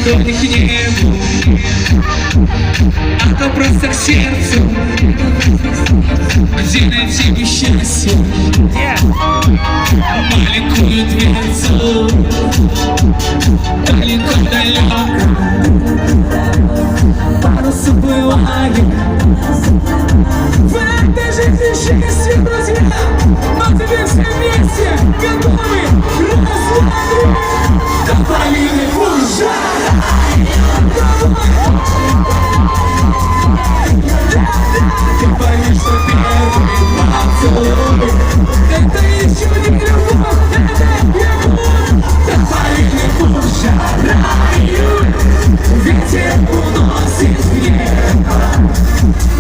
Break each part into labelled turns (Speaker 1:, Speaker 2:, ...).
Speaker 1: ладони к небу, а то просто к сердцу. Где найти бы счастье, маленькую дверцу, далеко-далеко парус уплывает. В этой жизни счастье, друзья, но теперь все вместе готовы рассмотреть тополиный пожар. Ты боишься, что первый поцелуй — это еще не любовь, это любовь. Тополиный пожар, ветер уносит в небо.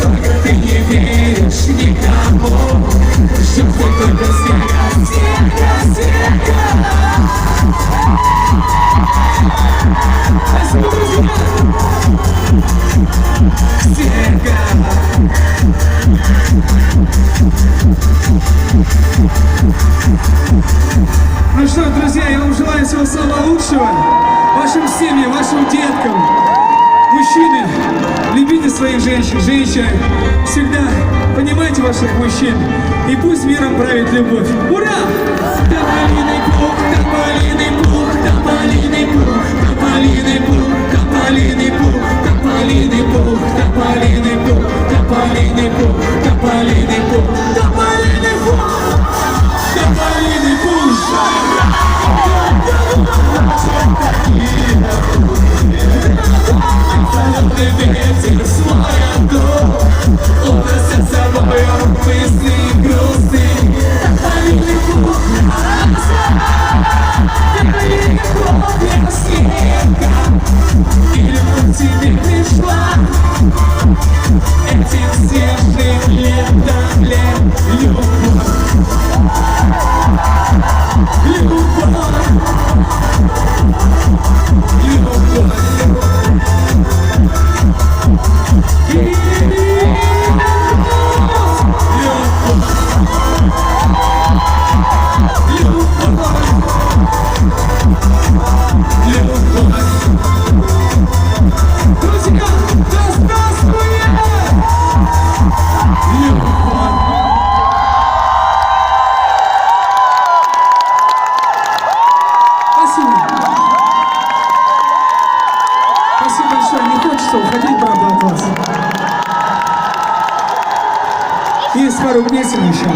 Speaker 1: Только ты не веришь никому, ждешь ты только снега, снега, снега. Снега. Ну что, друзья, я вам желаю всего самого лучшего вашим семьям, вашим деткам. Мужчины, любите своих женщин, женщины, всегда понимайте ваших мужчин, и пусть миром правит любовь. Ура! Тополиный пух, тополиный пух, тополиный пух, тополиный пух, тополиный пух, тополиный пух, тополиный пух, тополиный пух, тополиный пух, тополиный пух, тополиный пух. Холодный ветер свой дух уносит с собой мысли грустные. Тополиный пух, тополиный пух, я снега, и любовь тебе пришла. Этим снежным летом любовь, любовь, любовь. Друзья, да здравствует любовь! Спасибо. Спасибо большое. Не хочется уходить, правда, от вас. Есть пару песен еще.